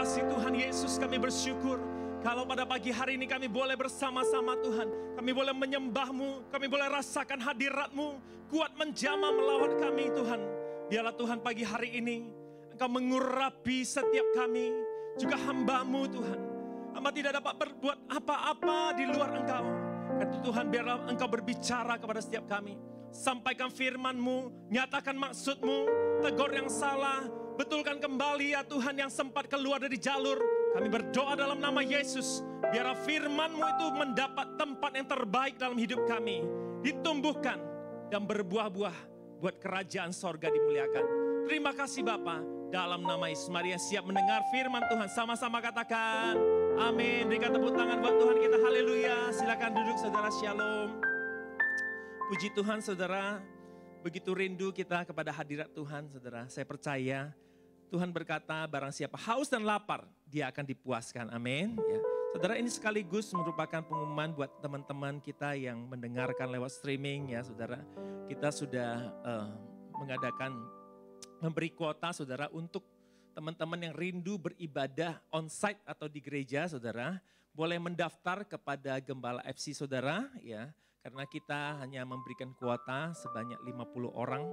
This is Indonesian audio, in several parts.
kasih Tuhan Yesus, kami bersyukur kalau pada pagi hari ini kami boleh bersama-sama Tuhan. Kami boleh menyembah-Mu, kami boleh rasakan hadirat-Mu, kuat menjamah melawat kami Tuhan. Biarlah Tuhan pagi hari ini Engkau mengurapi setiap kami, juga hamba-Mu Tuhan. Hamba tidak dapat berbuat apa-apa di luar Engkau. Karena Tuhan biarlah Engkau berbicara kepada setiap kami. Sampaikan firman-Mu, nyatakan maksud-Mu, tegur yang salah, betulkan kembali ya Tuhan yang sempat keluar dari jalur. Kami berdoa dalam nama Yesus. Biarlah firman-Mu itu mendapat tempat yang terbaik dalam hidup kami. Ditumbuhkan dan berbuah-buah buat kerajaan sorga dimuliakan. Terima kasih Bapa. Dalam nama Yesus, mari yang siap mendengar firman Tuhan. Sama-sama katakan amin. Berikan tepuk tangan buat Tuhan kita. Haleluya. Silakan duduk saudara, shalom. Puji Tuhan saudara. Begitu rindu kita kepada hadirat Tuhan, saudara. Saya percaya Tuhan berkata, barang siapa haus dan lapar, dia akan dipuaskan. Amin. Ya. Saudara, ini sekaligus merupakan pengumuman buat teman-teman kita yang mendengarkan lewat streaming, ya, saudara. Kita sudah memberi kuota, saudara, untuk teman-teman yang rindu beribadah on-site atau di gereja, saudara. Boleh mendaftar kepada Gembala FC, saudara, ya. Karena kita hanya memberikan kuota sebanyak 50 orang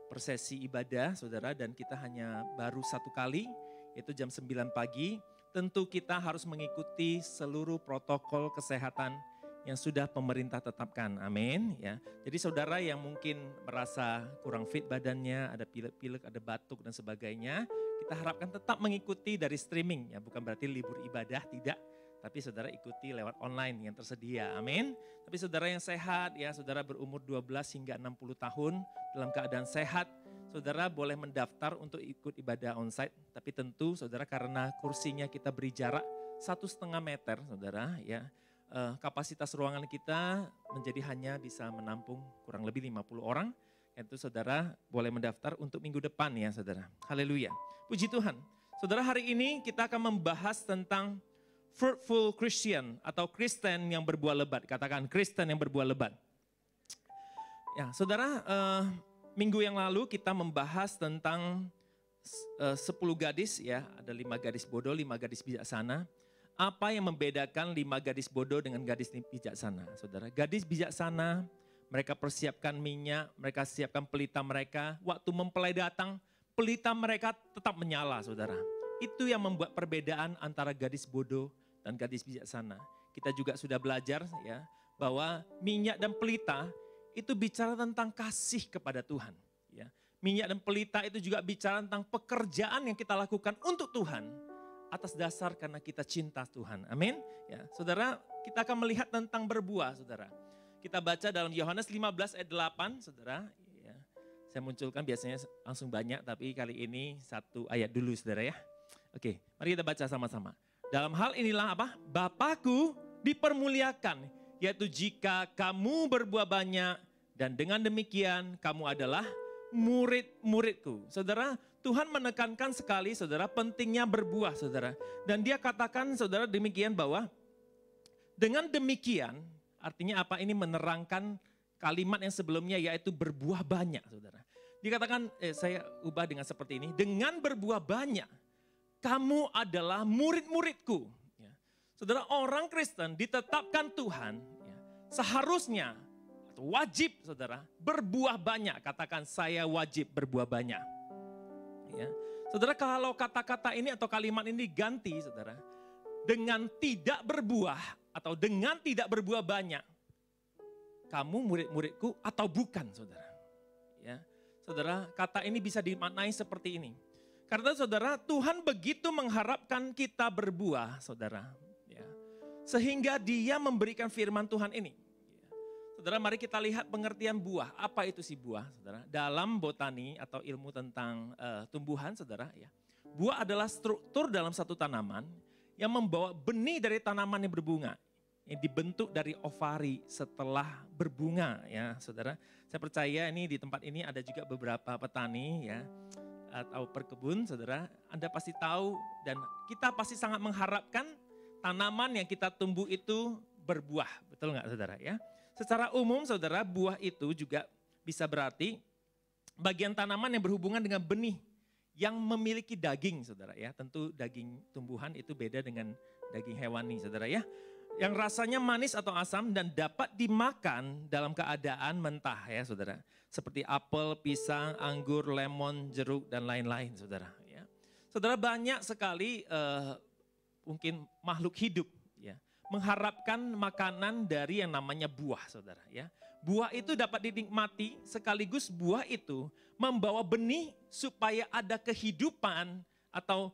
per sesi ibadah, saudara. Dan kita hanya baru satu kali, yaitu jam 9 pagi. Tentu kita harus mengikuti seluruh protokol kesehatan yang sudah pemerintah tetapkan. Amin. Ya. Jadi saudara yang mungkin merasa kurang fit badannya, ada pilek-pilek, ada batuk dan sebagainya. Kita harapkan tetap mengikuti dari streaming. Ya. Bukan berarti libur ibadah, tidak. Tapi saudara ikuti lewat online yang tersedia, amin. Tapi saudara yang sehat, ya saudara berumur 12 hingga 60 tahun dalam keadaan sehat, saudara boleh mendaftar untuk ikut ibadah onsite. Tapi tentu saudara karena kursinya kita beri jarak 1,5 meter, saudara, ya kapasitas ruangan kita menjadi hanya bisa menampung kurang lebih 50 orang. Itu saudara boleh mendaftar untuk minggu depan ya saudara. Haleluya. Puji Tuhan. Saudara, hari ini kita akan membahas tentang fruitful Christian atau Kristen yang berbuah lebat. Katakan Kristen yang berbuah lebat. Ya, saudara, minggu yang lalu kita membahas tentang 10 gadis, ya, ada 5 gadis bodoh, 5 gadis bijaksana. Apa yang membedakan 5 gadis bodoh dengan gadis bijaksana? Saudara, gadis bijaksana, mereka persiapkan minyak, mereka siapkan pelita mereka. Waktu mempelai datang, pelita mereka tetap menyala, saudara. Itu yang membuat perbedaan antara gadis bodoh dan gadis bijaksana. Kita juga sudah belajar ya bahwa minyak dan pelita itu bicara tentang kasih kepada Tuhan. Ya. Minyak dan pelita itu juga bicara tentang pekerjaan yang kita lakukan untuk Tuhan atas dasar karena kita cinta Tuhan. Amin. Ya, saudara, kita akan melihat tentang berbuah, saudara. Kita baca dalam Yohanes 15 ayat 8, saudara. Ya. Saya munculkan biasanya langsung banyak, tapi kali ini 1 ayat dulu, saudara ya. Oke, mari kita baca sama-sama. Dalam hal inilah apa? Bapakku dipermuliakan, yaitu jika kamu berbuah banyak dan dengan demikian kamu adalah murid-muridku. Saudara, Tuhan menekankan sekali saudara pentingnya berbuah saudara. Dan dia katakan saudara demikian bahwa dengan demikian artinya apa, ini menerangkan kalimat yang sebelumnya yaitu berbuah banyak saudara. Dikatakan, saya ubah dengan seperti ini, dengan berbuah banyak kamu adalah murid-muridku. Ya. Saudara, orang Kristen ditetapkan Tuhan, ya, seharusnya atau wajib saudara berbuah banyak. Katakan saya wajib berbuah banyak. Ya. Saudara, kalau kata-kata ini atau kalimat ini diganti saudara dengan tidak berbuah atau dengan tidak berbuah banyak, kamu murid-muridku atau bukan saudara. Ya. Saudara, kata ini bisa dimaknai seperti ini. Karena saudara, Tuhan begitu mengharapkan kita berbuah, saudara. Ya. Sehingga dia memberikan firman Tuhan ini. Ya. Saudara, mari kita lihat pengertian buah. Apa itu sih buah, saudara? Dalam botani atau ilmu tentang tumbuhan, saudara. Ya. Buah adalah struktur dalam satu tanaman yang membawa benih dari tanaman yang berbunga. Yang dibentuk dari ovari setelah berbunga, ya saudara. Saya percaya ini di tempat ini ada juga beberapa petani, ya. Atau perkebun, saudara, Anda pasti tahu dan kita pasti sangat mengharapkan tanaman yang kita tumbuh itu berbuah, betul nggak saudara ya? Secara umum saudara, buah itu juga bisa berarti bagian tanaman yang berhubungan dengan benih yang memiliki daging, saudara ya. Tentu daging tumbuhan itu beda dengan daging hewani, saudara ya. Yang rasanya manis atau asam dan dapat dimakan dalam keadaan mentah ya, saudara. Seperti apel, pisang, anggur, lemon, jeruk, dan lain-lain, saudara. Ya. Saudara, banyak sekali mungkin makhluk hidup ya, mengharapkan makanan dari yang namanya buah, saudara ya. Buah itu dapat dinikmati, sekaligus buah itu membawa benih supaya ada kehidupan atau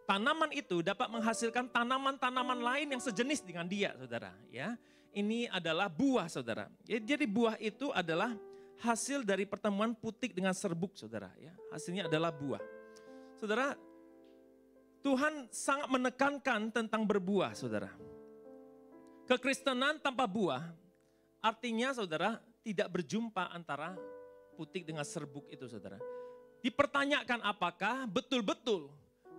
tanaman itu dapat menghasilkan tanaman-tanaman lain yang sejenis dengan dia, saudara. Ya, ini adalah buah, saudara. Jadi buah itu adalah hasil dari pertemuan putik dengan serbuk, saudara. Ya, hasilnya adalah buah. Saudara, Tuhan sangat menekankan tentang berbuah, saudara. Kekristenan tanpa buah artinya, saudara, tidak berjumpa antara putik dengan serbuk itu, saudara. Dipertanyakan apakah betul-betul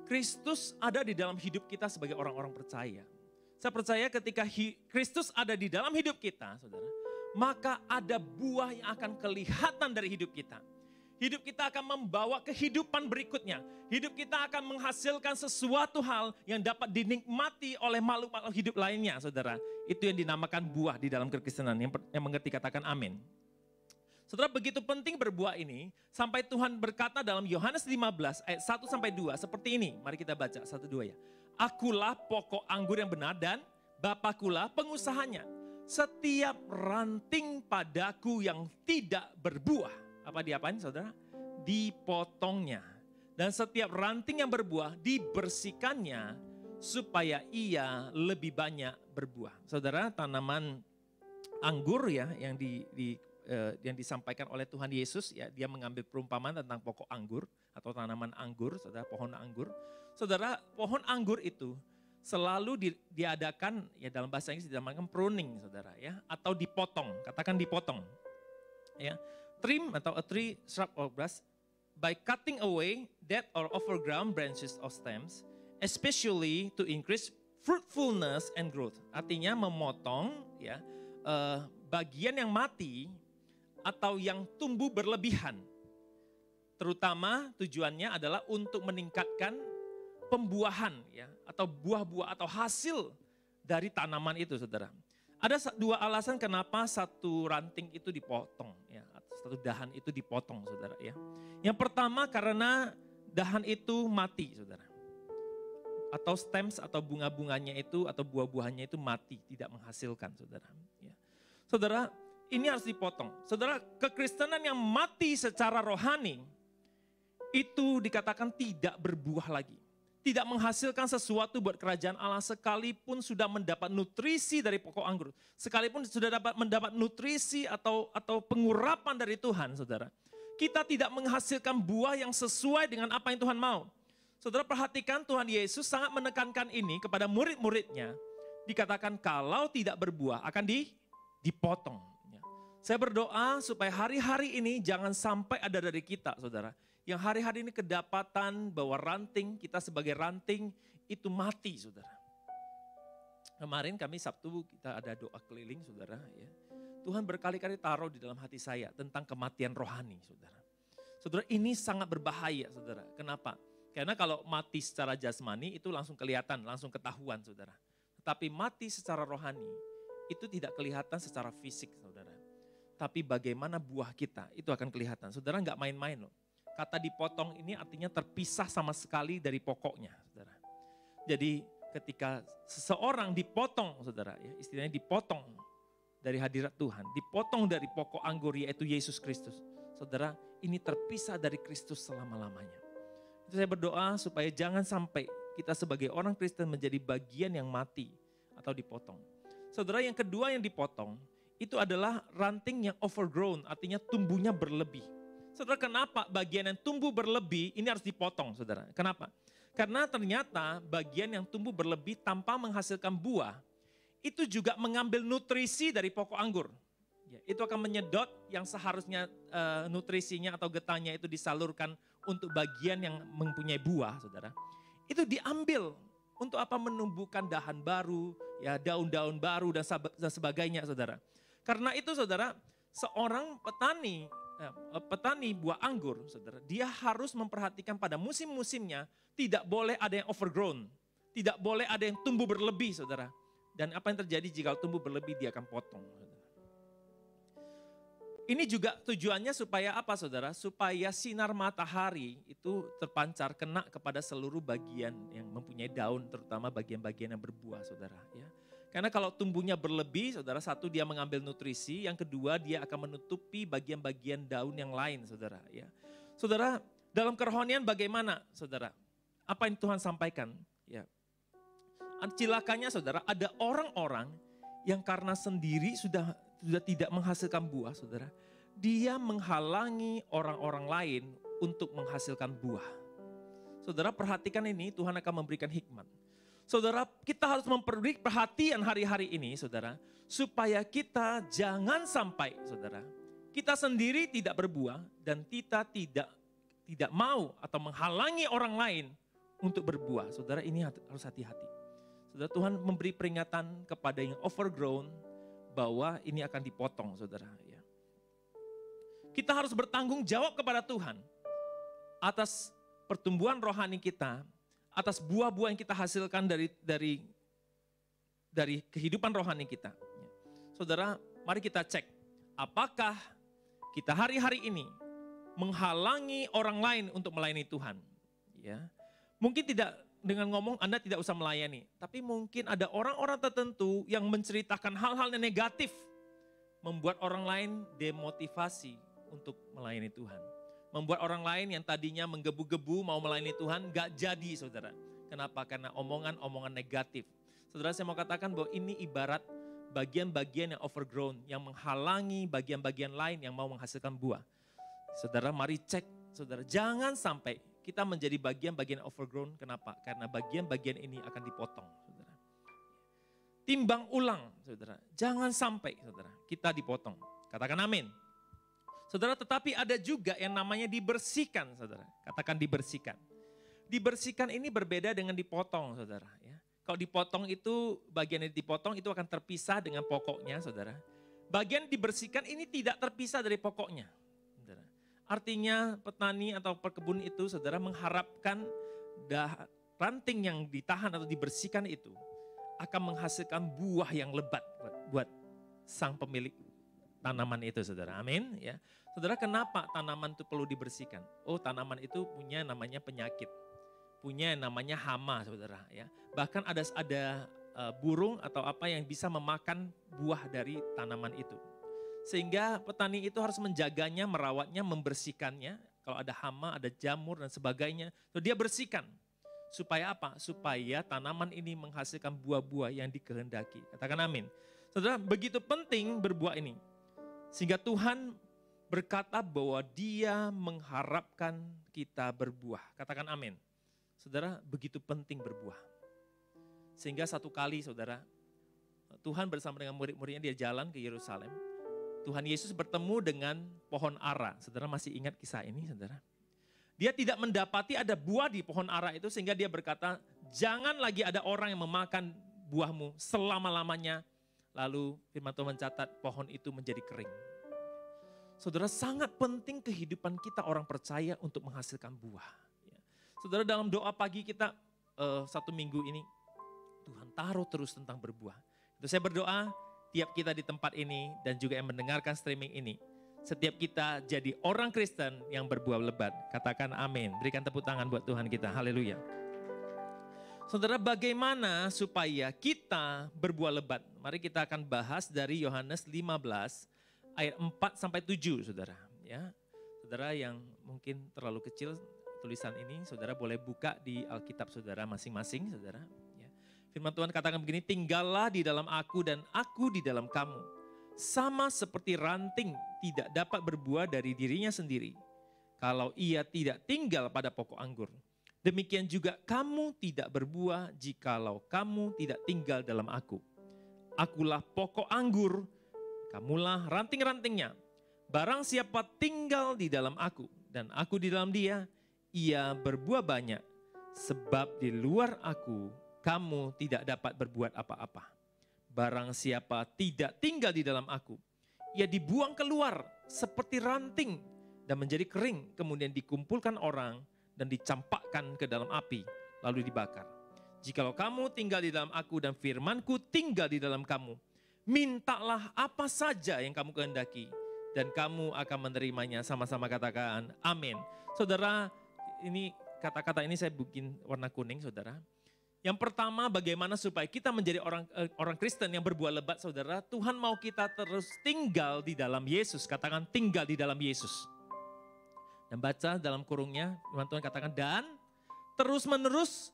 Kristus ada di dalam hidup kita sebagai orang-orang percaya. Saya percaya ketika Kristus ada di dalam hidup kita, saudara, maka ada buah yang akan kelihatan dari hidup kita. Hidup kita akan membawa kehidupan berikutnya. Hidup kita akan menghasilkan sesuatu hal yang dapat dinikmati oleh makhluk-makhluk hidup lainnya, saudara. Itu yang dinamakan buah di dalam kekristenan. Yang mengerti katakan amin. Saudara, begitu penting berbuah ini, sampai Tuhan berkata dalam Yohanes 15 ayat 1-2 seperti ini. Mari kita baca 1-2 ya. Akulah pokok anggur yang benar dan Bapakulah pengusahanya. Setiap ranting padaku yang tidak berbuah, apa diapain, saudara? Dipotongnya. Dan setiap ranting yang berbuah dibersihkannya supaya ia lebih banyak berbuah. Saudara, tanaman anggur ya yang yang disampaikan oleh Tuhan Yesus ya, dia mengambil perumpamaan tentang pokok anggur atau tanaman anggur, saudara, pohon anggur. Saudara, pohon anggur itu selalu diadakan ya, dalam bahasa Inggris dinamakan pruning, saudara ya, atau dipotong, katakan dipotong. Ya. Trim atau a tree, shrub or grass by cutting away dead or overgrown branches or stems, especially to increase fruitfulness and growth. Artinya memotong ya bagian yang mati atau yang tumbuh berlebihan. Terutama tujuannya adalah untuk meningkatkan pembuahan ya, atau buah-buah atau hasil dari tanaman itu, saudara. Ada dua alasan kenapa satu ranting itu dipotong ya, satu dahan itu dipotong, saudara ya. Yang pertama karena dahan itu mati, saudara. Atau stems atau bunga-bunganya itu atau buah-buahnya itu mati, tidak menghasilkan, saudara. Ya. Saudara, ini harus dipotong. Saudara, kekristenan yang mati secara rohani itu dikatakan tidak berbuah lagi. Tidak menghasilkan sesuatu buat kerajaan Allah sekalipun sudah mendapat nutrisi dari pokok anggur. Sekalipun sudah mendapat nutrisi atau pengurapan dari Tuhan, saudara. Kita tidak menghasilkan buah yang sesuai dengan apa yang Tuhan mau. Saudara, perhatikan Tuhan Yesus sangat menekankan ini kepada murid-muridnya. Dikatakan kalau tidak berbuah akan dipotong. Saya berdoa supaya hari-hari ini jangan sampai ada dari kita, saudara. Yang hari-hari ini kedapatan bahwa ranting, kita sebagai ranting itu mati, saudara. Kemarin kami Sabtu kita ada doa keliling, saudara. Ya. Tuhan berkali-kali taruh di dalam hati saya tentang kematian rohani, saudara. Saudara, ini sangat berbahaya, saudara. Kenapa? Karena kalau mati secara jasmani itu langsung kelihatan, langsung ketahuan, saudara. Tetapi mati secara rohani itu tidak kelihatan secara fisik, saudara. Tapi bagaimana buah kita itu akan kelihatan. Saudara, nggak main-main loh. Kata dipotong ini artinya terpisah sama sekali dari pokoknya, saudara. Jadi ketika seseorang dipotong, saudara, ya, istilahnya dipotong dari hadirat Tuhan, dipotong dari pokok anggur yaitu Yesus Kristus. Saudara, ini terpisah dari Kristus selama-lamanya. Itu saya berdoa supaya jangan sampai kita sebagai orang Kristen menjadi bagian yang mati atau dipotong. Saudara, yang kedua yang dipotong itu adalah ranting yang overgrown, artinya tumbuhnya berlebih. Saudara, kenapa bagian yang tumbuh berlebih ini harus dipotong, saudara? Kenapa? Karena ternyata bagian yang tumbuh berlebih tanpa menghasilkan buah, itu juga mengambil nutrisi dari pokok anggur. Ya, itu akan menyedot yang seharusnya nutrisinya atau getahnya itu disalurkan untuk bagian yang mempunyai buah, saudara. Itu diambil untuk apa? Menumbuhkan dahan baru, ya daun-daun baru dan sebagainya, saudara. Karena itu, saudara, seorang petani petani buah anggur, saudara, dia harus memperhatikan pada musim-musimnya, tidak boleh ada yang overgrown, tidak boleh ada yang tumbuh berlebih, saudara. Dan apa yang terjadi jika tumbuh berlebih, dia akan potong. Saudara. Ini juga tujuannya supaya apa, saudara? Supaya sinar matahari itu terpancar, kena kepada seluruh bagian yang mempunyai daun, terutama bagian-bagian yang berbuah, saudara. Ya. Karena kalau tumbuhnya berlebih, saudara, satu dia mengambil nutrisi, yang kedua dia akan menutupi bagian-bagian daun yang lain, saudara. Ya. Saudara, dalam kerohanian bagaimana, saudara? Apa yang Tuhan sampaikan? Ya. Cilakanya, saudara, ada orang-orang yang karena sendiri sudah tidak menghasilkan buah, saudara. Dia menghalangi orang-orang lain untuk menghasilkan buah. Saudara, perhatikan ini, Tuhan akan memberikan hikmat. Saudara, kita harus memberi perhatian hari-hari ini, saudara, supaya kita jangan sampai, saudara, kita sendiri tidak berbuah dan kita tidak mau atau menghalangi orang lain untuk berbuah. Saudara, ini harus hati-hati. Saudara, Tuhan memberi peringatan kepada yang overgrown bahwa ini akan dipotong, saudara. Ya. Kita harus bertanggung jawab kepada Tuhan atas pertumbuhan rohani kita, atas buah-buah yang kita hasilkan dari kehidupan rohani kita. Saudara, mari kita cek, apakah kita hari-hari ini menghalangi orang lain untuk melayani Tuhan? Ya, mungkin tidak dengan ngomong Anda tidak usah melayani, tapi mungkin ada orang-orang tertentu yang menceritakan hal-hal yang negatif, membuat orang lain demotivasi untuk melayani Tuhan. Membuat orang lain yang tadinya menggebu-gebu mau melayani Tuhan, gak jadi, saudara. Kenapa? Karena omongan-omongan negatif. Saudara, saya mau katakan bahwa ini ibarat bagian-bagian yang overgrown, yang menghalangi bagian-bagian lain yang mau menghasilkan buah. Saudara, mari cek, saudara, jangan sampai kita menjadi bagian-bagian overgrown. Kenapa? Karena bagian-bagian ini akan dipotong, saudara. Timbang ulang, saudara. Jangan sampai, saudara, kita dipotong. Katakan amin. Saudara, tetapi ada juga yang namanya dibersihkan, saudara. Katakan dibersihkan. Dibersihkan ini berbeda dengan dipotong, saudara. Ya. Kalau dipotong itu, bagian yang dipotong itu akan terpisah dengan pokoknya, saudara. Bagian dibersihkan ini tidak terpisah dari pokoknya. Saudara. Artinya petani atau perkebun itu, saudara, mengharapkan ranting yang ditahan atau dibersihkan itu akan menghasilkan buah yang lebat buat sang pemilik tanaman itu, saudara. Amin. Ya. Saudara, kenapa tanaman itu perlu dibersihkan? Oh, tanaman itu punya namanya penyakit, punya namanya hama, saudara. Ya. Bahkan ada burung atau apa yang bisa memakan buah dari tanaman itu. Sehingga petani itu harus menjaganya, merawatnya, membersihkannya. Kalau ada hama, ada jamur dan sebagainya, so dia bersihkan. Supaya apa? Supaya tanaman ini menghasilkan buah-buah yang dikehendaki. Katakan amin. Saudara, begitu penting berbuah ini. Sehingga Tuhan berkata bahwa dia mengharapkan kita berbuah. Katakan amin. Saudara, begitu penting berbuah. Sehingga satu kali, saudara, Tuhan bersama dengan murid-muridnya dia jalan ke Yerusalem. Tuhan Yesus bertemu dengan pohon ara. Saudara masih ingat kisah ini, saudara? Dia tidak mendapati ada buah di pohon ara itu sehingga dia berkata, jangan lagi ada orang yang memakan buahmu selama-lamanya. Lalu firman Tuhan mencatat pohon itu menjadi kering. Saudara, sangat penting kehidupan kita orang percaya untuk menghasilkan buah. Saudara, dalam doa pagi kita satu minggu ini, Tuhan taruh terus tentang berbuah. Itu saya berdoa, tiap kita di tempat ini dan juga yang mendengarkan streaming ini, setiap kita jadi orang Kristen yang berbuah lebat. Katakan amin. Berikan tepuk tangan buat Tuhan kita. Haleluya. Saudara, bagaimana supaya kita berbuah lebat? Mari kita akan bahas dari Yohanes 15 ayat 4 sampai 7, saudara. Ya, saudara yang mungkin terlalu kecil tulisan ini, saudara boleh buka di Alkitab saudara masing-masing, saudara. Firman Tuhan katakan begini, tinggallah di dalam aku dan aku di dalam kamu. Sama seperti ranting tidak dapat berbuah dari dirinya sendiri, kalau ia tidak tinggal pada pokok anggur. Demikian juga kamu tidak berbuah jikalau kamu tidak tinggal dalam aku. Akulah pokok anggur, kamulah ranting-rantingnya. Barang siapa tinggal di dalam aku dan aku di dalam dia, ia berbuah banyak. Sebab di luar aku, kamu tidak dapat berbuat apa-apa. Barang siapa tidak tinggal di dalam aku, ia dibuang keluar seperti ranting dan menjadi kering, kemudian dikumpulkan orang dan dicampakkan ke dalam api, lalu dibakar. Jikalau kamu tinggal di dalam aku dan firmanku tinggal di dalam kamu, mintalah apa saja yang kamu kehendaki dan kamu akan menerimanya. Sama-sama katakan amin. Saudara, ini kata-kata ini saya bikin warna kuning, saudara. Yang pertama, bagaimana supaya kita menjadi orang Kristen yang berbuah lebat, saudara. Tuhan mau kita terus tinggal di dalam Yesus. Katakan tinggal di dalam Yesus. Dan baca dalam kurungnya, Tuhan katakan dan terus menerus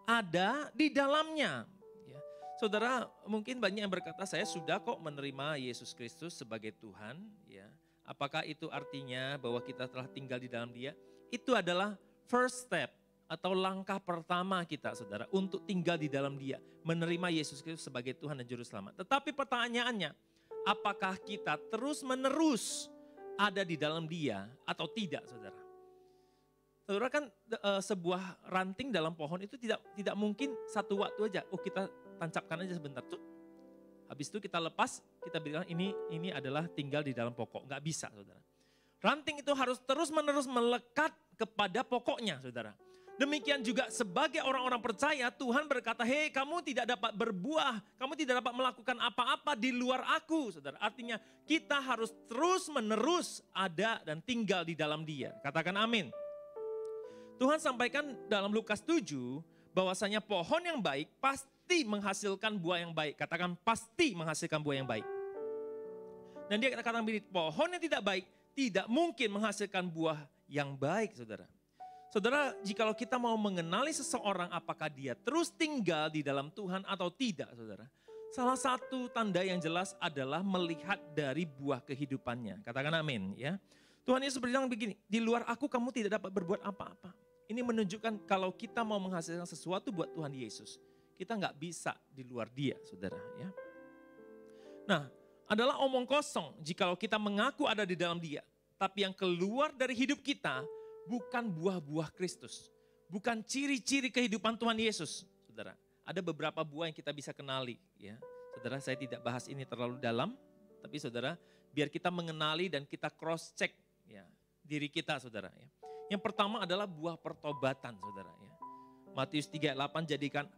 ada di dalamnya. Ya. Saudara, mungkin banyak yang berkata saya sudah kok menerima Yesus Kristus sebagai Tuhan. Ya. Apakah itu artinya bahwa kita telah tinggal di dalam Dia? Itu adalah first step atau langkah pertama kita, saudara, untuk tinggal di dalam Dia, menerima Yesus Kristus sebagai Tuhan dan Juru Selamat. Tetapi pertanyaannya, apakah kita terus menerus ada di dalam Dia atau tidak, saudara? Saudara, kan sebuah ranting dalam pohon itu tidak mungkin satu waktu aja. Oh, kita tancapkan aja sebentar tuh. Habis itu kita lepas, kita bilang ini adalah tinggal di dalam pokok. Enggak bisa, saudara. Ranting itu harus terus menerus melekat kepada pokoknya, saudara. Demikian juga sebagai orang-orang percaya, Tuhan berkata, hei, kamu tidak dapat berbuah, kamu tidak dapat melakukan apa-apa di luar aku, saudara. Artinya kita harus terus menerus ada dan tinggal di dalam Dia. Katakan amin. Tuhan sampaikan dalam Lukas 7, bahwasanya pohon yang baik pasti menghasilkan buah yang baik. Katakan pasti menghasilkan buah yang baik. Dan dia katakan begini, pohon yang tidak baik tidak mungkin menghasilkan buah yang baik, saudara. Saudara, jikalau kita mau mengenali seseorang apakah dia terus tinggal di dalam Tuhan atau tidak, saudara. Salah satu tanda yang jelas adalah melihat dari buah kehidupannya. Katakan amin, ya. Tuhan Yesus berbilang begini, di luar aku kamu tidak dapat berbuat apa-apa. Ini menunjukkan kalau kita mau menghasilkan sesuatu buat Tuhan Yesus, kita nggak bisa di luar Dia, saudara, ya. Nah, adalah omong kosong jikalau kita mengaku ada di dalam Dia, tapi yang keluar dari hidup kita bukan buah-buah Kristus. Bukan ciri-ciri kehidupan Tuhan Yesus. Saudara, ada beberapa buah yang kita bisa kenali. Ya. Saudara, saya tidak bahas ini terlalu dalam. Tapi saudara, biar kita mengenali dan kita cross check ya, diri kita, saudara. Ya. Yang pertama adalah buah pertobatan, saudara. Ya. Matius 3:8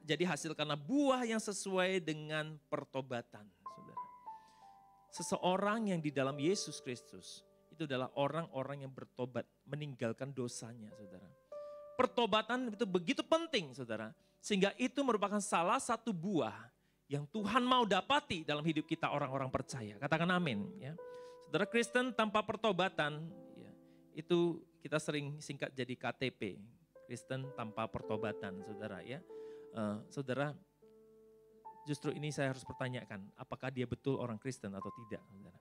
jadi hasilkanlah buah yang sesuai dengan pertobatan, saudara. Seseorang yang di dalam Yesus Kristus, itu adalah orang-orang yang bertobat, meninggalkan dosanya, saudara. Pertobatan itu begitu penting, saudara. Sehingga itu merupakan salah satu buah yang Tuhan mau dapati dalam hidup kita orang-orang percaya. Katakan amin. Ya. Saudara, Kristen tanpa pertobatan, ya, itu kita sering singkat jadi KTP. Kristen tanpa pertobatan, saudara. Ya. Saudara, justru ini saya harus pertanyakan, apakah dia betul orang Kristen atau tidak, saudara.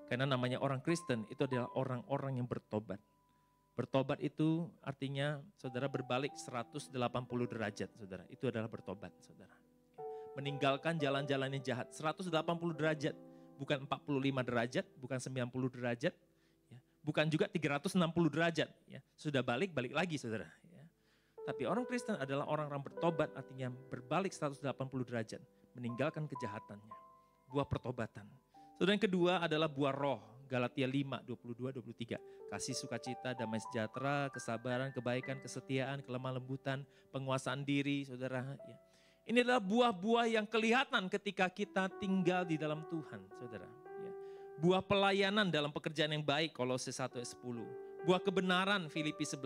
Karena namanya orang Kristen itu adalah orang-orang yang bertobat. Bertobat itu artinya saudara berbalik 180 derajat, saudara. Itu adalah bertobat, saudara. Meninggalkan jalan-jalan yang jahat 180 derajat. Bukan 45 derajat, bukan 90 derajat. Ya. Bukan juga 360 derajat. Ya. Sudah balik lagi, saudara. Ya. Tapi orang Kristen adalah orang-orang bertobat, artinya berbalik 180 derajat. Meninggalkan kejahatannya. Buah pertobatan. Saudara, yang kedua adalah buah roh, Galatia 5, 22-23. Kasih, sukacita, damai sejahtera, kesabaran, kebaikan, kesetiaan, kelemah lembutan, penguasaan diri, saudara. Ya. Ini adalah buah-buah yang kelihatan ketika kita tinggal di dalam Tuhan, saudara. Ya. Buah pelayanan dalam pekerjaan yang baik, Kolose 1 ayat 10. Buah kebenaran, Filipi 1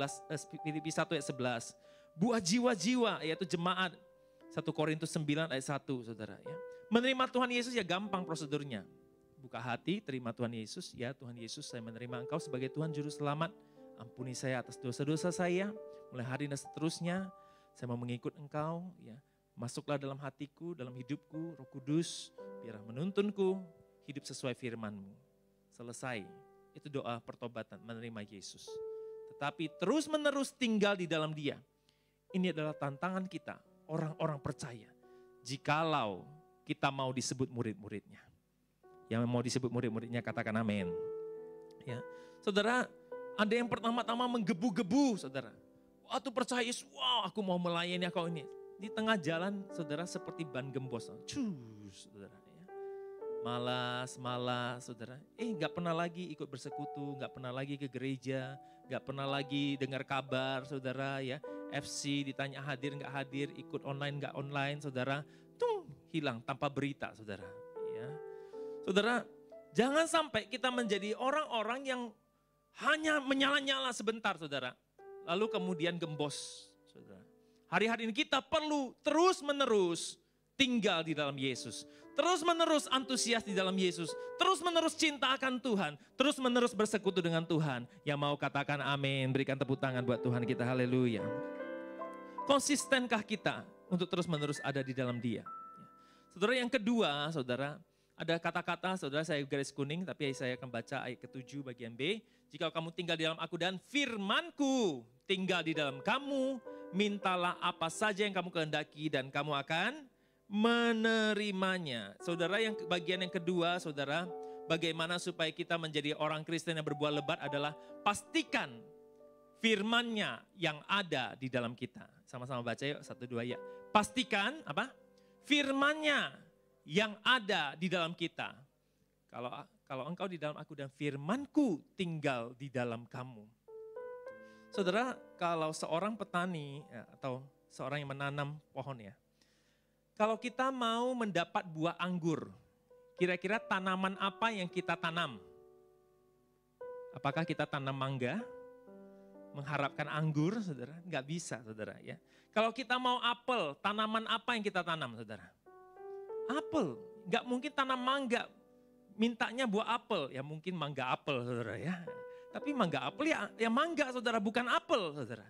ayat 11. Buah jiwa-jiwa, yaitu jemaat, 1 Korintus 9 ayat 1, saudara. Ya. Menerima Tuhan Yesus ya gampang prosedurnya. Buka hati, terima Tuhan Yesus. Ya Tuhan Yesus, saya menerima Engkau sebagai Tuhan Juru Selamat. Ampuni saya atas dosa-dosa saya. Mulai hari dan seterusnya, saya mau mengikut Engkau. Ya, masuklah dalam hatiku, dalam hidupku, Roh Kudus. Biarlah menuntunku, hidup sesuai firman-Mu. Selesai. Itu doa pertobatan, menerima Yesus. Tetapi terus menerus tinggal di dalam Dia. Ini adalah tantangan kita, orang-orang percaya. Jikalau kita mau disebut murid-muridnya. Yang mau disebut murid-muridnya katakan amin. Ya. Saudara, ada yang pertama-tama menggebu-gebu, saudara. Waktu percaya Yesus, wow, aku mau melayani kau ini. Di tengah jalan, saudara, seperti ban gembos. Cus, saudara. Ya. malas, saudara. Nggak pernah lagi ikut bersekutu, nggak pernah lagi ke gereja, nggak pernah lagi dengar kabar, saudara ya. FC ditanya hadir nggak hadir, ikut online nggak online, saudara. Hilang tanpa berita, saudara. Ya. Saudara, jangan sampai kita menjadi orang-orang yang hanya menyala-nyala sebentar, saudara. Lalu kemudian gembos, saudara. Hari-hari ini kita perlu terus-menerus tinggal di dalam Yesus. Terus-menerus antusias di dalam Yesus. Terus-menerus cinta akan Tuhan. Terus-menerus bersekutu dengan Tuhan. Yang mau katakan amin. Berikan tepuk tangan buat Tuhan kita. Haleluya. Konsistenkah kita untuk terus-menerus ada di dalam Dia? Saudara, yang kedua, saudara, ada kata-kata, saudara, saya garis kuning, tapi saya akan baca ayat ke-7 bagian B. Jika kamu tinggal di dalam aku dan firmanku tinggal di dalam kamu, mintalah apa saja yang kamu kehendaki dan kamu akan menerimanya. Saudara, yang bagian yang kedua, saudara, bagaimana supaya kita menjadi orang Kristen yang berbuah lebat adalah pastikan firman-Nya yang ada di dalam kita. Sama-sama baca yuk, 1, 2 ya. Pastikan apa? Firman-Nya yang ada di dalam kita. Kalau engkau di dalam aku dan firman-Ku tinggal di dalam kamu. Saudara, kalau seorang petani ya, atau seorang yang menanam pohon ya. Kalau kita mau mendapat buah anggur, kira-kira tanaman apa yang kita tanam? Apakah kita tanam mangga? Mengharapkan anggur, saudara? Enggak bisa, saudara ya. Kalau kita mau apel, tanaman apa yang kita tanam, saudara? Apel. Enggak mungkin tanam mangga, mintanya buah apel. Ya mungkin mangga apel, saudara ya. Tapi mangga apel ya mangga, saudara, bukan apel, saudara.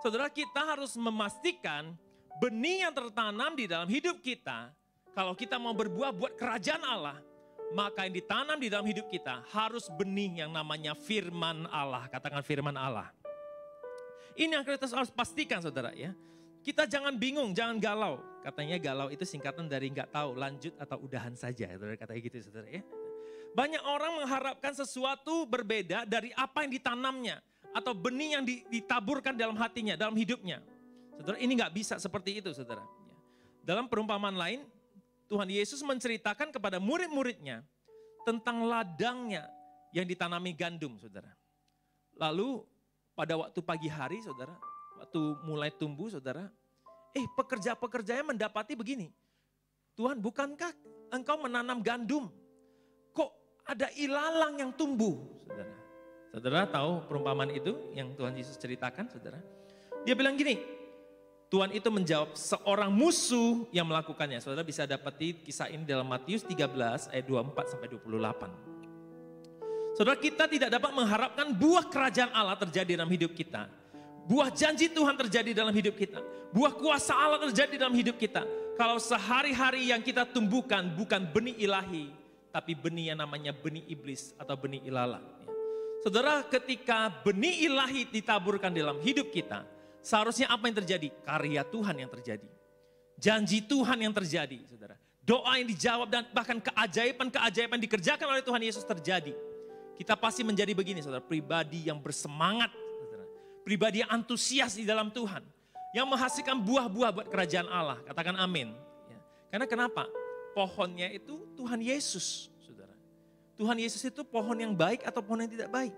Saudara, kita harus memastikan benih yang tertanam di dalam hidup kita, kalau kita mau berbuah buat kerajaan Allah, maka yang ditanam di dalam hidup kita harus benih yang namanya firman Allah. Katakan firman Allah. Ini yang kita harus pastikan, saudara ya. Kita jangan bingung, jangan galau. Katanya galau itu singkatan dari nggak tahu, lanjut atau udahan saja. Saudara, katanya gitu, saudara ya. Banyak orang mengharapkan sesuatu berbeda dari apa yang ditanamnya. Atau benih yang ditaburkan dalam hatinya, dalam hidupnya. Saudara, ini nggak bisa seperti itu, saudara. Dalam perumpamaan lain, Tuhan Yesus menceritakan kepada murid-muridnya tentang ladangnya yang ditanami gandum, saudara. Lalu pada waktu pagi hari, saudara, waktu mulai tumbuh, saudara, pekerja-pekerjanya mendapati begini. Tuhan, bukankah engkau menanam gandum? Kok ada ilalang yang tumbuh, saudara? Saudara tahu perumpamaan itu yang Tuhan Yesus ceritakan, saudara? Dia bilang gini, Tuhan itu menjawab seorang musuh yang melakukannya. Saudara bisa dapati kisah ini dalam Matius 13 ayat 24-28. Saudara, kita tidak dapat mengharapkan buah kerajaan Allah terjadi dalam hidup kita. Buah janji Tuhan terjadi dalam hidup kita. Buah kuasa Allah terjadi dalam hidup kita. Kalau sehari-hari yang kita tumbuhkan bukan benih ilahi, tapi benih yang namanya benih iblis atau benih ilalang. Saudara, ketika benih ilahi ditaburkan dalam hidup kita, seharusnya apa yang terjadi? Karya Tuhan yang terjadi. Janji Tuhan yang terjadi, saudara. Doa yang dijawab dan bahkan keajaiban-keajaiban dikerjakan oleh Tuhan Yesus terjadi. Kita pasti menjadi begini, saudara. Pribadi yang bersemangat, saudara. Pribadi yang antusias di dalam Tuhan. Yang menghasilkan buah-buah buat kerajaan Allah. Katakan amin. Ya. Karena kenapa? Pohonnya itu Tuhan Yesus, saudara. Tuhan Yesus itu pohon yang baik atau pohon yang tidak baik?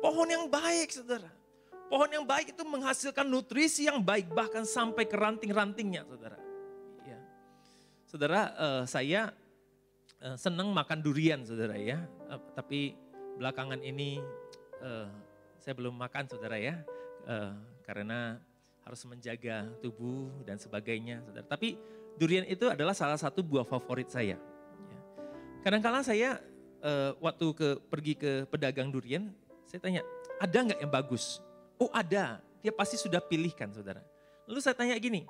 Pohon yang baik, saudara. Pohon yang baik itu menghasilkan nutrisi yang baik bahkan sampai ke ranting-rantingnya, saudara. Ya. Saudara, saya senang makan durian, saudara ya. Tapi belakangan ini saya belum makan, saudara ya. Karena harus menjaga tubuh dan sebagainya, saudara. Tapi durian itu adalah salah satu buah favorit saya. Ya. Kadang-kadang saya waktu pergi ke pedagang durian, saya tanya, ada nggak yang bagus? Oh ada, dia pasti sudah pilihkan, saudara. Lalu saya tanya gini,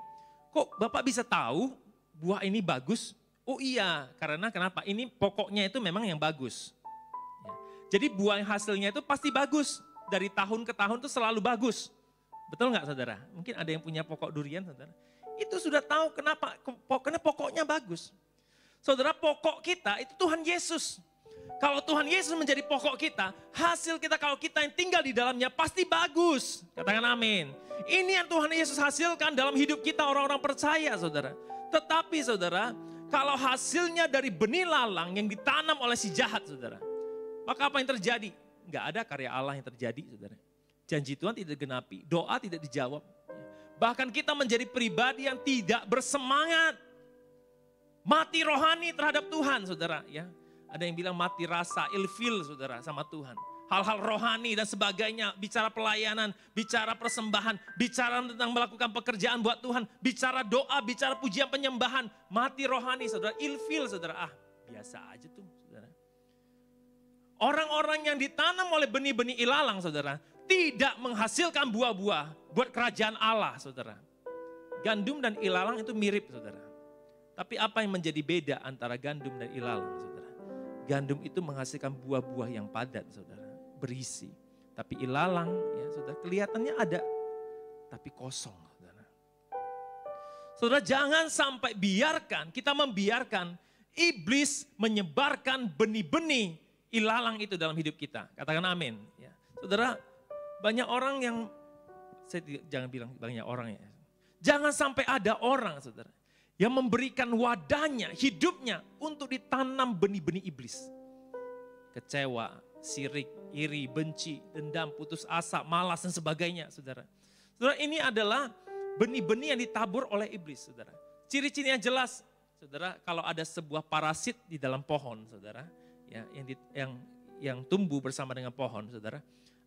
kok Bapak bisa tahu buah ini bagus? Oh iya, karena kenapa? Ini pokoknya itu memang yang bagus. Ya. Jadi buah hasilnya itu pasti bagus. Dari tahun ke tahun itu selalu bagus. Betul nggak, saudara? Mungkin ada yang punya pokok durian, saudara. Itu sudah tahu kenapa, karena pokoknya bagus. Saudara, pokok kita itu Tuhan Yesus. Kalau Tuhan Yesus menjadi pokok kita, hasil kita kalau kita yang tinggal di dalamnya pasti bagus. Katakan amin. Ini yang Tuhan Yesus hasilkan dalam hidup kita orang-orang percaya, saudara. Tetapi saudara, Kalau hasilnya dari benih lalang yang ditanam oleh si jahat, saudara, maka apa yang terjadi? Enggak ada karya Allah yang terjadi, saudara. Janji Tuhan tidak digenapi, doa tidak dijawab. Bahkan kita menjadi pribadi yang tidak bersemangat. Mati rohani terhadap Tuhan, saudara. Ya, ada yang bilang mati rasa, ilfil, saudara, sama Tuhan. Hal-hal rohani dan sebagainya, bicara pelayanan, bicara persembahan, bicara tentang melakukan pekerjaan buat Tuhan, bicara doa, bicara pujian penyembahan, mati rohani, saudara, ilfil, saudara. Biasa aja tuh, saudara. Orang-orang yang ditanam oleh benih-benih ilalang, saudara, tidak menghasilkan buah-buah buat kerajaan Allah, saudara. Gandum dan ilalang itu mirip, saudara. Tapi apa yang menjadi beda antara gandum dan ilalang, saudara? Gandum itu menghasilkan buah-buah yang padat, saudara, berisi. Tapi ilalang, ya saudara, kelihatannya ada, tapi kosong, saudara. Saudara, jangan sampai kita membiarkan iblis menyebarkan benih-benih ilalang itu dalam hidup kita. Katakan amin. Ya. Saudara, banyak orang yang, jangan bilang banyak orang ya. Jangan sampai ada orang, saudara, yang memberikan wadahnya, hidupnya untuk ditanam benih-benih iblis. Kecewa, sirik, iri, benci, dendam, putus asa, malas dan sebagainya, saudara. Saudara, ini adalah benih-benih yang ditabur oleh iblis, saudara. Ciri-cirinya jelas, saudara, kalau ada sebuah parasit di dalam pohon, saudara, ya, yang tumbuh bersama dengan pohon, saudara.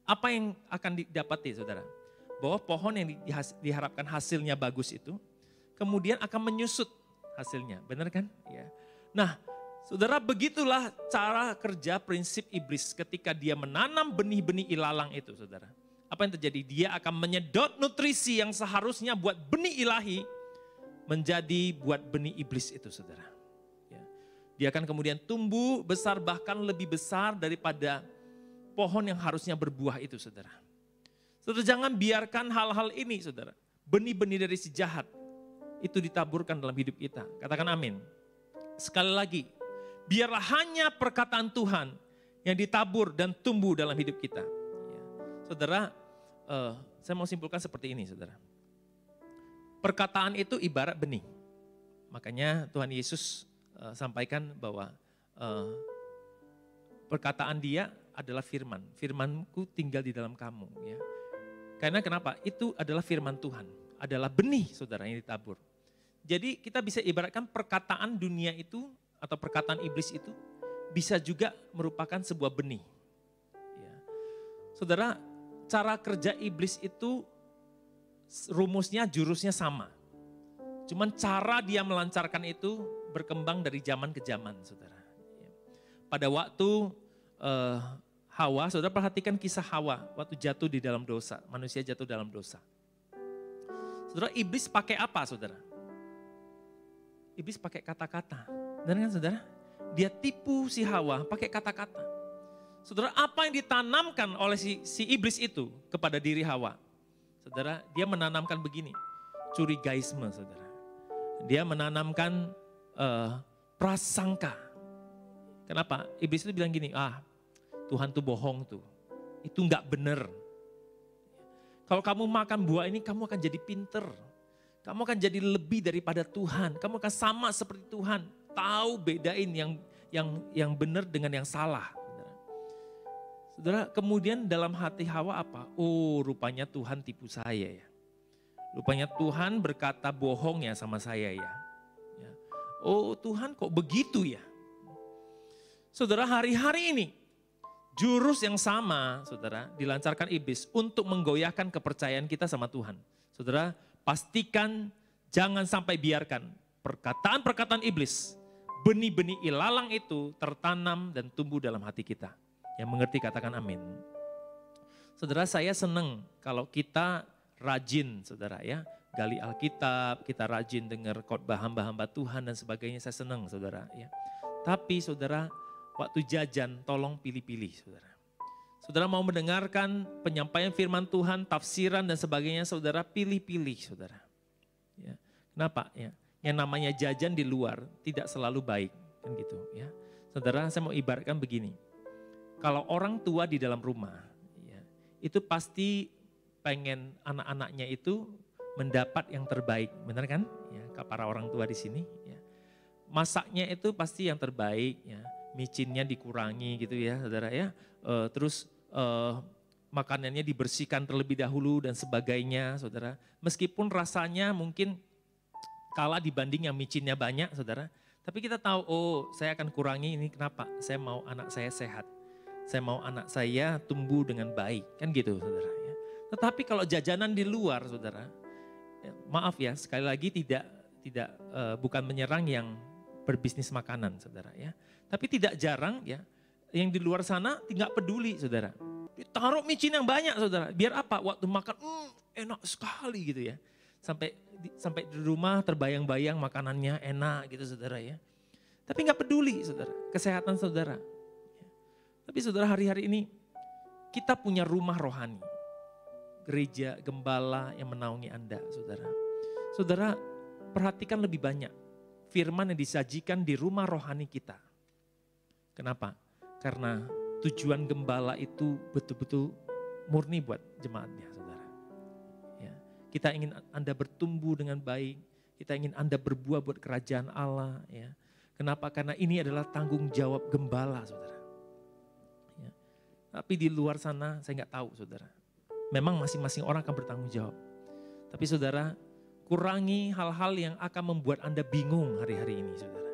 Apa yang akan didapati, saudara? Bahwa pohon yang diharapkan hasilnya bagus itu, kemudian akan menyusut hasilnya, benar kan? Ya. Nah, saudara, begitulah cara kerja prinsip iblis ketika dia menanam benih-benih ilalang itu, saudara. Apa yang terjadi? Dia akan menyedot nutrisi yang seharusnya buat benih ilahi menjadi buat benih iblis itu, saudara. Ya. Dia akan kemudian tumbuh besar, bahkan lebih besar daripada pohon yang harusnya berbuah itu, saudara. Saudara, jangan biarkan hal-hal ini, saudara. Benih-benih dari si jahat itu ditaburkan dalam hidup kita. Katakan amin. Sekali lagi, biarlah hanya perkataan Tuhan yang ditabur dan tumbuh dalam hidup kita. Ya. Saudara, saya mau simpulkan seperti ini, saudara. Perkataan itu ibarat benih. Makanya Tuhan Yesus sampaikan bahwa perkataan dia adalah firman. Firmanku tinggal di dalam kamu. Ya. Karena kenapa? Itu adalah firman Tuhan. Adalah benih, saudara, yang ditabur. Jadi kita bisa ibaratkan perkataan dunia itu atau perkataan iblis itu bisa juga merupakan sebuah benih. Ya. Saudara, cara kerja iblis itu rumusnya, jurusnya sama. Cuman cara dia melancarkan itu berkembang dari zaman ke zaman, saudara. Ya. Pada waktu Hawa, saudara perhatikan kisah Hawa waktu jatuh di dalam dosa, manusia jatuh dalam dosa. Saudara, iblis pakai apa, saudara? Iblis pakai kata-kata. Benar kan, saudara? Dia tipu si Hawa pakai kata-kata. Saudara, apa yang ditanamkan oleh si iblis itu kepada diri Hawa? Saudara, dia menanamkan begini, curigaisme, saudara. Dia menanamkan prasangka. Kenapa? Iblis itu bilang gini, Tuhan tuh bohong tuh. Itu enggak benar. Kalau kamu makan buah ini, kamu akan jadi pinter. Kamu akan jadi lebih daripada Tuhan. Kamu akan sama seperti Tuhan. Tahu bedain yang benar dengan yang salah. Saudara, kemudian dalam hati Hawa apa? Oh, rupanya Tuhan tipu saya ya. Rupanya Tuhan berkata bohong ya sama saya ya. Oh, Tuhan kok begitu ya. Saudara, hari-hari ini jurus yang sama, saudara, dilancarkan iblis untuk menggoyahkan kepercayaan kita sama Tuhan. Saudara, pastikan jangan sampai biarkan perkataan-perkataan iblis, benih-benih ilalang itu tertanam dan tumbuh dalam hati kita. Yang mengerti katakan amin. Saudara, saya senang kalau kita rajin, saudara ya, gali Alkitab, kita rajin dengar khotbah hamba-hamba Tuhan dan sebagainya, saya senang, saudara ya. Tapi saudara, waktu jajan tolong pilih-pilih, saudara. Saudara mau mendengarkan penyampaian firman Tuhan, tafsiran dan sebagainya, saudara pilih-pilih, saudara. Ya. Kenapa? Ya. Yang namanya jajan di luar tidak selalu baik, kan gitu ya. Saudara, saya mau ibaratkan begini. Kalau orang tua di dalam rumah, ya, itu pasti pengen anak-anaknya itu mendapat yang terbaik, benar kan? Ya, para orang tua di sini. Ya. masaknya itu pasti yang terbaik ya. Micinnya dikurangi gitu ya saudara ya. Terus makanannya dibersihkan terlebih dahulu dan sebagainya saudara. Meskipun rasanya mungkin kalah dibanding yang micinnya banyak saudara. Tapi kita tahu, oh saya akan kurangi ini kenapa? Saya mau anak saya sehat. Saya mau anak saya tumbuh dengan baik. Kan gitu saudara ya. Tetapi kalau jajanan di luar saudara, maaf ya sekali lagi bukan menyerang yang berbisnis makanan saudara ya. Tapi tidak jarang ya, yang di luar sana tidak peduli saudara. Ditaruh micin yang banyak saudara, biar apa? Waktu makan enak sekali gitu ya. Sampai di rumah terbayang-bayang makanannya enak gitu saudara ya. Tapi nggak peduli saudara, kesehatan saudara. Tapi saudara hari-hari ini kita punya rumah rohani. Gereja, gembala yang menaungi Anda saudara. Saudara perhatikan lebih banyak firman yang disajikan di rumah rohani kita. Kenapa? Karena tujuan gembala itu betul-betul murni buat jemaatnya saudara. Ya, kita ingin Anda bertumbuh dengan baik, kita ingin Anda berbuah buat kerajaan Allah. Ya. Kenapa? Karena ini adalah tanggung jawab gembala saudara. Ya. Tapi di luar sana saya nggak tahu saudara. Memang masing-masing orang akan bertanggung jawab. Tapi saudara, kurangi hal-hal yang akan membuat Anda bingung hari-hari ini saudara.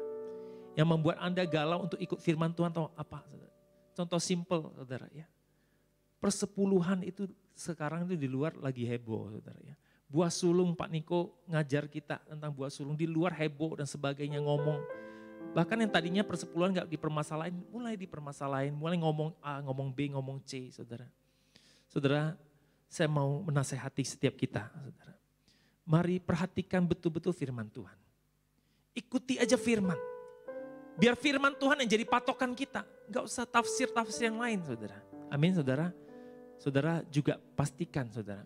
Yang membuat Anda galau untuk ikut firman Tuhan tahu apa saudara? Contoh simple saudara ya. Persepuluhan itu sekarang itu di luar lagi heboh saudara ya. Buah sulung Pak Niko ngajar kita tentang buah sulung di luar heboh dan sebagainya ngomong. Bahkan yang tadinya persepuluhan gak dipermasalahin, mulai dipermasalahin, mulai ngomong A, ngomong B, ngomong C saudara. Saudara, saya mau menasehati setiap kita saudara. Mari perhatikan betul-betul firman Tuhan. Ikuti aja firman. Biar firman Tuhan yang jadi patokan kita. Gak usah tafsir-tafsir yang lain saudara. Amin saudara. Saudara juga pastikan saudara.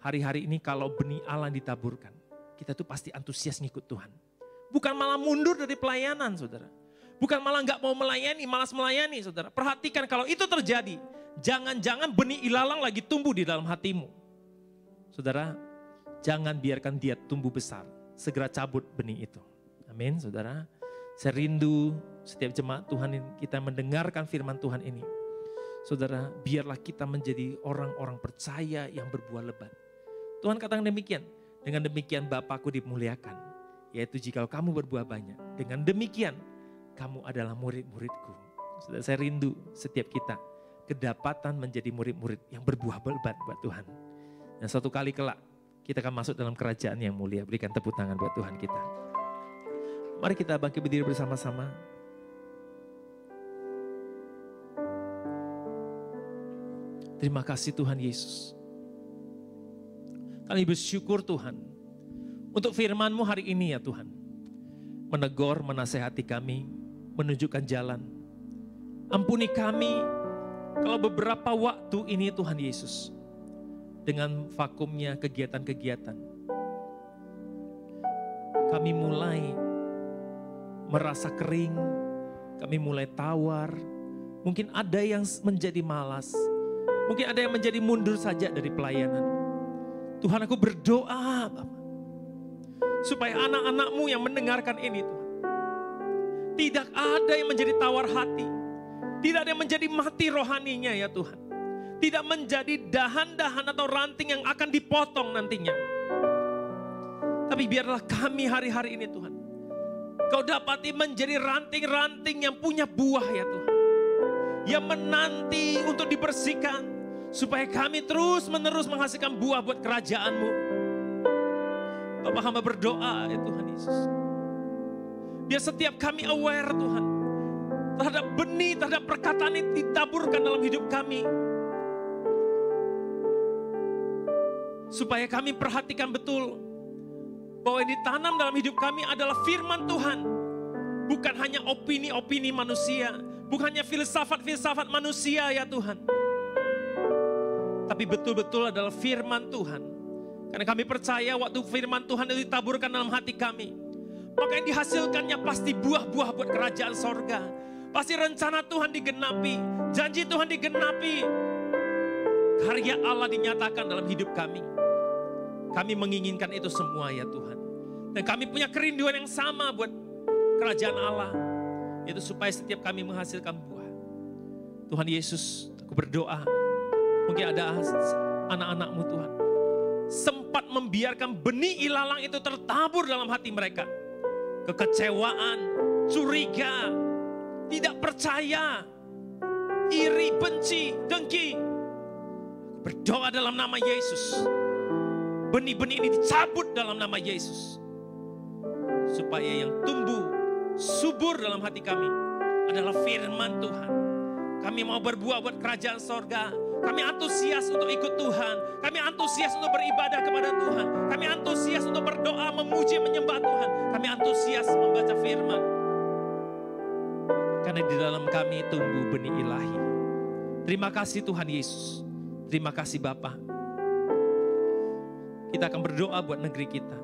Hari-hari ini kalau benih Allah ditaburkan. Kita tuh pasti antusias ngikut Tuhan. Bukan malah mundur dari pelayanan saudara. Bukan malah gak mau melayani, malas melayani saudara. Perhatikan kalau itu terjadi. Jangan-jangan benih ilalang lagi tumbuh di dalam hatimu. Saudara, jangan biarkan dia tumbuh besar. Segera cabut benih itu. Amin saudara. Saya rindu setiap jemaat Tuhan kita mendengarkan firman Tuhan ini. Saudara, biarlah kita menjadi orang-orang percaya yang berbuah lebat. Tuhan katakan demikian. Dengan demikian Bapakku dimuliakan. Yaitu jika kamu berbuah banyak. Dengan demikian kamu adalah murid-muridku. Saudara, saya rindu setiap kita kedapatan menjadi murid-murid yang berbuah lebat buat Tuhan. Dan suatu kali kelak kita akan masuk dalam kerajaan yang mulia. Berikan tepuk tangan buat Tuhan kita. Mari kita bangkit berdiri bersama-sama. Terima kasih Tuhan Yesus. Kami bersyukur Tuhan. Untuk firman-Mu hari ini ya Tuhan. Menegur, menasehati kami. Menunjukkan jalan. Ampuni kami. Kalau beberapa waktu ini Tuhan Yesus. Dengan vakumnya kegiatan-kegiatan. Kami mulai merasa kering, kami mulai tawar. Mungkin ada yang menjadi malas. Mungkin ada yang menjadi mundur saja dari pelayanan. Tuhan aku berdoa Bapak. Supaya anak-anak-Mu yang mendengarkan ini Tuhan. Tidak ada yang menjadi tawar hati. Tidak ada yang menjadi mati rohaninya ya Tuhan. Tidak menjadi dahan-dahan atau ranting yang akan dipotong nantinya. Tapi biarlah kami hari-hari ini Tuhan. Kau dapati menjadi ranting-ranting yang punya buah ya Tuhan. Yang menanti untuk dibersihkan. Supaya kami terus-menerus menghasilkan buah buat kerajaan-Mu. Bapak hamba berdoa ya Tuhan Yesus. Biar setiap kami aware Tuhan. Terhadap benih, terhadap perkataan yang ditaburkan dalam hidup kami. Supaya kami perhatikan betul. Bahwa yang ditanam dalam hidup kami adalah firman Tuhan. Bukan hanya opini-opini manusia. Bukan hanya filsafat-filsafat manusia ya Tuhan. Tapi betul-betul adalah firman Tuhan. Karena kami percaya waktu firman Tuhan itu ditaburkan dalam hati kami. Maka yang dihasilkannya pasti buah-buah buat kerajaan sorga. Pasti rencana Tuhan digenapi. Janji Tuhan digenapi. Karya Allah dinyatakan dalam hidup kami. Kami menginginkan itu semua ya Tuhan. Dan kami punya kerinduan yang sama buat kerajaan Allah, yaitu supaya setiap kami menghasilkan buah. Tuhan Yesus, aku berdoa, mungkin ada anak-anak-Mu Tuhan, sempat membiarkan benih ilalang itu tertabur dalam hati mereka. Kekecewaan, curiga, tidak percaya, iri, benci, dengki. Berdoa dalam nama Yesus, benih-benih ini dicabut dalam nama Yesus. Supaya yang tumbuh subur dalam hati kami adalah firman Tuhan. Kami mau berbuah buat kerajaan sorga. Kami antusias untuk ikut Tuhan. Kami antusias untuk beribadah kepada Tuhan. Kami antusias untuk berdoa, memuji, menyembah Tuhan. Kami antusias membaca firman. Karena di dalam kami tumbuh benih ilahi. Terima kasih Tuhan Yesus. Terima kasih Bapa. Kita akan berdoa buat negeri kita.